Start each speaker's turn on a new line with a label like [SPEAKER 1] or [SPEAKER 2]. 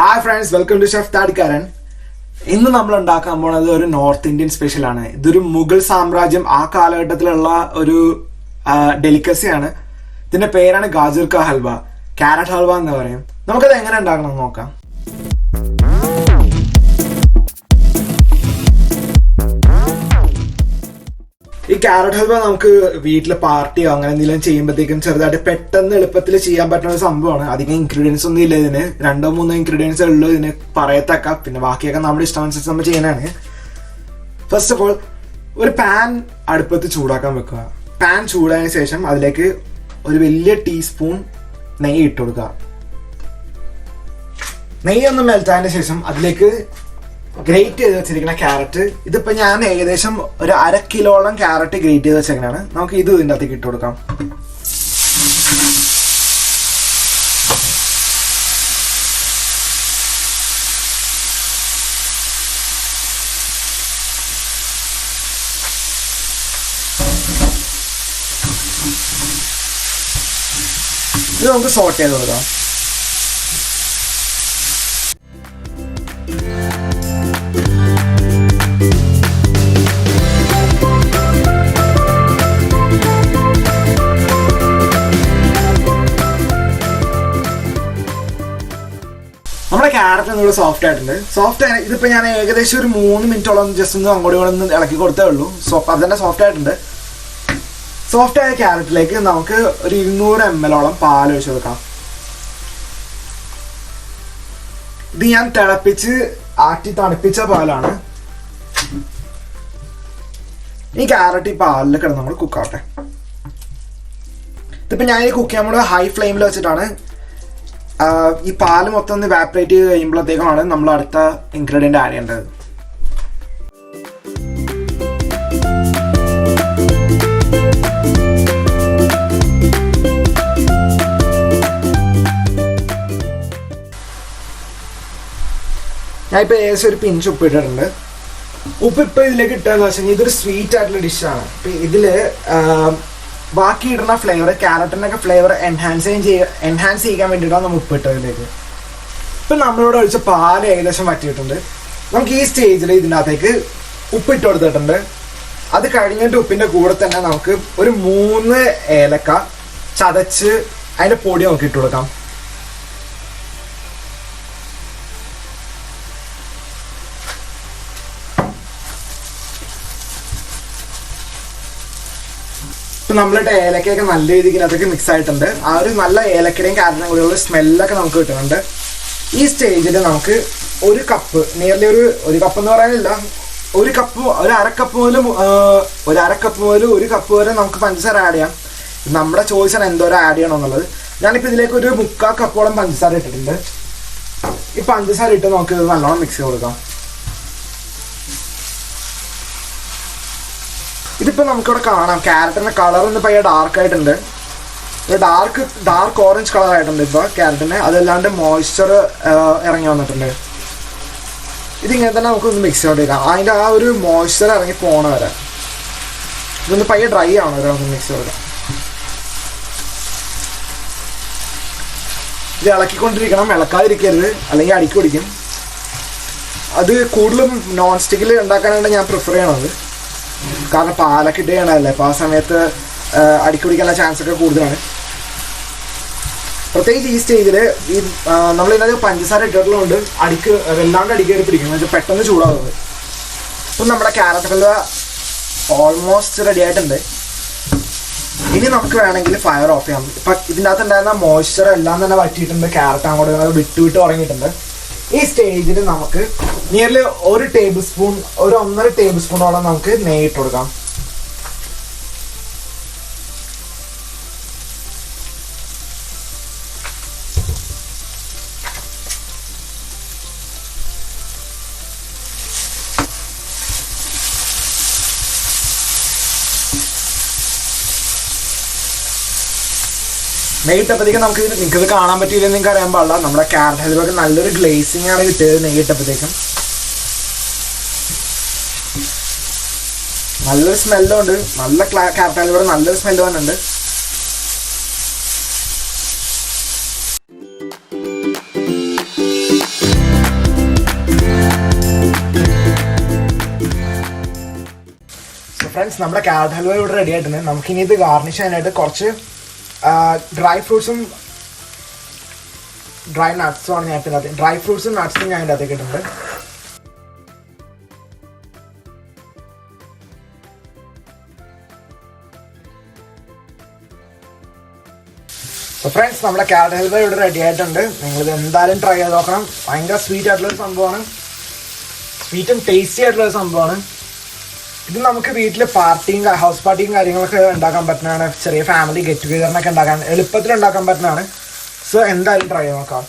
[SPEAKER 1] Hi friends, welcome to Chef Thadikaran. ഇന്ന് നമ്മൾ ഉണ്ടാക്കാൻ പോകുന്നത് ഒരു നോർത്ത് ഇന്ത്യൻ സ്പെഷ്യൽ ആണ്. ഇതൊരു മുഗൾ സാമ്രാജ്യം ആ കാലഘട്ടത്തിലുള്ള ഒരു ഡെലിക്കസിയാണ്. ഇതിന്റെ പേരാണ് ഗാജർ കാ ഹൽവ, ക്യാരറ്റ് ഹൽവ എന്ന് പറയും. നമുക്കത് എങ്ങനെ ഉണ്ടാക്കണം എന്ന് നോക്കാം. ഈ ക്യാരറ്റ് ഹൽവ നമുക്ക് വീട്ടിലെ പാർട്ടിയോ അങ്ങനെ എന്തെങ്കിലും ചെയ്യുമ്പോഴത്തേക്കും ചെറുതായിട്ട് പെട്ടെന്ന് എളുപ്പത്തിൽ ചെയ്യാൻ പറ്റുന്ന ഒരു സംഭവമാണ്. അധികം ഇൻഗ്രീഡിയൻസ് ഒന്നും ഇല്ല ഇതിന്, 2-3 ഇൻഗ്രീഡിയൻസ് ഉള്ളൂ ഇതിന് പറയത്തക്ക. പിന്നെ ബാക്കിയൊക്കെ നമ്മുടെ ഇഷ്ടമനുസരിച്ച് നമ്മൾ ചെയ്യാനാണ്. ഫസ്റ്റ് ഓഫ് ഓൾ ഒരു പാൻ അടുപ്പത്ത് ചൂടാക്കാൻ വെക്കുക. പാൻ ചൂടായതിനു ശേഷം അതിലേക്ക് ഒരു വലിയ ടീസ്പൂൺ നെയ്യ് ഇട്ട് കൊടുക്കുക. നെയ്യ് ഒന്ന് മെൽറ്റായതിനു ശേഷം അതിലേക്ക് ഗ്രേറ്റ് ചെയ്ത് വെച്ചിരിക്കുന്ന ക്യാരറ്റ്, ഇതിപ്പോ ഞാൻ ഏകദേശം ഒരു 1/2 കിലോളം ക്യാരറ്റ് ഗ്രേറ്റ് ചെയ്ത് വെച്ചേക്കാണ്. നമുക്ക് ഇത് ഇതിൻ്റെ അകത്തേക്ക് ഇട്ട് കൊടുക്കാം. ഇത് നമുക്ക് സോട്ട് ചെയ്ത് കൊടുക്കാം. നമ്മുടെ ക്യാരറ്റ് ഒന്നുകൂടെ സോഫ്റ്റ് ആയിട്ടുണ്ട്. ഇതിപ്പോ ഞാൻ ഏകദേശം ഒരു 3 മിനിറ്റോളം ജസ്റ്റ് ഒന്ന് അങ്ങോട്ടും കൂടെ ഒന്ന് ഇളക്കി കൊടുത്തേ ഉള്ളൂ. അത് തന്നെ സോഫ്റ്റ് ആയിട്ടുണ്ട്. സോഫ്റ്റ് ആയ ക്യാരറ്റിലേക്ക് നമുക്ക് ഒരു 200 ml പാൽ ഒഴിച്ച് കൊടുക്കാം. ഇത് ഞാൻ തിളപ്പിച്ച് ആറ്റി തണുപ്പിച്ച പാലാണ്. ഈ ക്യാരറ്റ് ഈ പാലിൽ കിടന്ന് നമ്മൾ കുക്കാവട്ടെ. ഇതിപ്പോ ഞാൻ ഈ കുക്ക് ചെയ്യാൻ ഹൈ ഫ്ലെയിമിൽ വെച്ചിട്ടാണ്. ഈ പാല് മൊത്തം ഒന്ന് വാപ്പറേറ്റ് ചെയ്ത് കഴിയുമ്പോഴത്തേക്കാണ് നമ്മൾ അടുത്ത ഇൻഗ്രീഡിയന്റ് ആഡ് ചെയ്യേണ്ടത്. ഞാൻ ഇപ്പൊ ഏകദേശം ഒരു പിഞ്ച് ഉപ്പ് ഇട്ടിട്ടുണ്ട്. ഉപ്പ് ഇപ്പൊ ഇതിലേക്ക് ഇട്ടെന്ന് വെച്ച് കഴിഞ്ഞാൽ ഇതൊരു സ്വീറ്റ് ആയിട്ടുള്ള ഡിഷാണ്. ഇപ്പൊ ഇതില് ബാക്കി ഇടുന്ന ഫ്ലേവർ, ക്യാരറ്റിന്റെ ഒക്കെ ഫ്ലേവർ എൻഹാൻസ് ചെയ്യാൻ വേണ്ടിയിട്ടാണ് നമ്മൾ ഉപ്പ് ഇട്ടതിലേക്ക്. ഇപ്പൊ നമ്മളോട് ഒഴിച്ച പാല് ഏകദേശം വറ്റിയിട്ടുണ്ട്. നമുക്ക് ഈ സ്റ്റേജിൽ ഇതിനകത്തേക്ക് ഉപ്പ് ഇട്ട് കൊടുത്തിട്ടുണ്ട്. അത് കഴിഞ്ഞിട്ട് ഉപ്പിന്റെ കൂടെ തന്നെ നമുക്ക് ഒരു 3 ഏലക്ക ചതച്ച് അതിന്റെ പൊടി നമുക്ക് ഇട്ട് കൊടുക്കാം. നമ്മളുടെ ഏലക്കയൊക്കെ നല്ല രീതിക്ക് അതൊക്കെ മിക്സ് ആയിട്ടുണ്ട്. ആ ഒരു നല്ല ഏലക്കയുടെയും കാരറ്റും കൂടെയുള്ള സ്മെല്ലൊക്കെ നമുക്ക് കിട്ടുന്നുണ്ട്. ഈ സ്റ്റേജിൽ നമുക്ക് ഒരു കപ്പ്, നിയർലി ഒരു കപ്പ് എന്ന് പറയാനില്ല, ഒരു അര കപ്പ് മുതൽ 1 കപ്പ് വരെ നമുക്ക് പഞ്ചസാര ആഡ് ചെയ്യാം. നമ്മുടെ ചോയ്സാണ് എന്തോരം ആഡ് ചെയ്യണം എന്നുള്ളത്. ഞാനിപ്പോൾ ഇതിലേക്ക് ഒരു 3/4 കപ്പോളം പഞ്ചസാര ഇട്ടിട്ടുണ്ട്. ഈ പഞ്ചസാര ഇട്ട് നമുക്ക് ഇത് നല്ലോണം മിക്സ് ചെയ്ത് കൊടുക്കാം. ഇതിപ്പോ നമുക്കിവിടെ കാണാം ക്യാരറ്റിന്റെ കളർ ഒന്ന് പയ്യെ ഡാർക്ക് ആയിട്ടുണ്ട്. ഡാർക്ക് ഓറഞ്ച് കളർ ആയിട്ടുണ്ട് ഇപ്പൊ ക്യാരറ്റിന്. അതല്ലാണ്ട് മോയ്സ്ചർ ഇറങ്ങി വന്നിട്ടുണ്ട്. ഇതിങ്ങനെ തന്നെ നമുക്കൊന്ന് മിക്സ് ചെയ്തോണ്ടിരിക്കാം. അതിന്റെ ആ ഒരു മോയ്സ്ചർ ഇറങ്ങി പോണ വരെ ഇതൊന്ന് പയ്യെ ഡ്രൈ ആവണം വരെ നമുക്ക് മിക്സ് ചെയ്തെടുക്കാം. ഇത് ഇളക്കിക്കൊണ്ടിരിക്കണം, ഇളക്കാതിരിക്കരുത്, അല്ലെങ്കിൽ അടിക്ക് പിടിക്കും. അത് കൂടുതലും നോൺ സ്റ്റിക്കിൽ ഉണ്ടാക്കാനായിട്ട് ഞാൻ പ്രിഫർ ചെയ്യണത്. കാരണം പാലൊക്കെ ഇട്ട് ചെയ്യണതല്ലേ, അപ്പോൾ ആ സമയത്ത് അടിക്ക് പിടിക്കാനുള്ള ചാൻസ് ഒക്കെ കൂടുതലാണ്. പ്രത്യേകിച്ച് ഈ സ്റ്റേജിൽ ഈ നമ്മളിതിനകത്ത് പഞ്ചസാര ഇട്ടിട്ടുള്ളതുകൊണ്ട് വല്ലാണ്ട് അടിക്ക് കയറി പിടിക്കും, എന്ന് വെച്ചാൽ പെട്ടെന്ന് ചൂടാവുന്നത്. ഇപ്പം നമ്മുടെ ക്യാരറ്റ് ഹൽവ ഓൾമോസ്റ്റ് റെഡി ആയിട്ടുണ്ട്. ഇനി നമുക്ക് വേണമെങ്കിൽ ഫയർ ഓഫ് ചെയ്യാം. ഇപ്പം ഇതിൻ്റെ അകത്ത് ഉണ്ടായിരുന്ന മോയ്സ്ചർ എല്ലാം തന്നെ വറ്റിയിട്ടുണ്ട്. ക്യാരറ്റ് അങ്ങോട്ട് വിട്ട് ഉറങ്ങിയിട്ടുണ്ട്. ഈ സ്റ്റേജിൽ നമുക്ക് നിയർലി 1 ടേബിൾ സ്പൂൺ, 1.5 ടേബിൾ സ്പൂണോളം നമുക്ക് നെയ്യ് ഇട്ട് കൊടുക്കാം. നെയ്യിട്ടപ്പോഴത്തേക്കും നിങ്ങൾക്കിത് കാണാൻ പറ്റിയില്ലെന്ന് നിങ്ങൾക്ക് അറിയാൻ പാടില്ല. നമ്മുടെ ക്യാരറ്റ് ഹൽവയ്ക്ക് നല്ലൊരു ഗ്ലേസിംഗ് ആണ് കിട്ടിയത് നെയ്യിട്ടപ്പോഴത്തേക്കും. നല്ലൊരു സ്മെല്ലുണ്ട്. നല്ല ക്യാരറ്റ് ഹൽവയുടെ നല്ലൊരു സ്മെല്ല് വന്നിട്ടുണ്ട്. ഫ്രണ്ട്സ്, നമ്മുടെ ക്യാരറ്റ് ഹൽവ ഇവിടെ റെഡി ആയിട്ടുണ്ട്. നമുക്കിനി ഇത് ഗാർണിഷ് ചെയ്യാനായിട്ട് കുറച്ച് ഡ്രൈ ഫ്രൂട്ട്സും ഡ്രൈ നട്ട്സും ആണ് ഞാൻ ഇതിനകത്ത്. ഡ്രൈ ഫ്രൂട്ട്സും നട്ട്സും ഞാൻ ഇതിൻ്റെ അകത്തേക്ക് ഇട്ടിട്ടുണ്ട്. സോ ഫ്രണ്ട്സ്, നമ്മുടെ ക്യാരറ്റ് ഹൽവ ഇവിടെ റെഡി ആയിട്ടുണ്ട്. നിങ്ങളിത് എന്തായാലും ട്രൈ ചെയ്ത് നോക്കണം. ഭയങ്കര സ്വീറ്റ് ആയിട്ടുള്ളൊരു സംഭവമാണ്. സ്വീറ്റും ടേസ്റ്റി ആയിട്ടുള്ളൊരു സംഭവമാണ്. ഇത് നമുക്ക് വീട്ടിൽ പാർട്ടിയും ഹൗസ് പാർട്ടിയും കാര്യങ്ങളൊക്കെ ഉണ്ടാക്കാൻ പറ്റുന്നതാണ്. ചെറിയ ഫാമിലി ഗെറ്റ് ടുഗദറിനൊക്കെ ഉണ്ടാക്കാൻ എളുപ്പത്തിൽ ഉണ്ടാക്കാൻ പറ്റുന്നതാണ്. സോ എന്തായാലും ട്രൈ ചെയ്ത് നോക്കാം.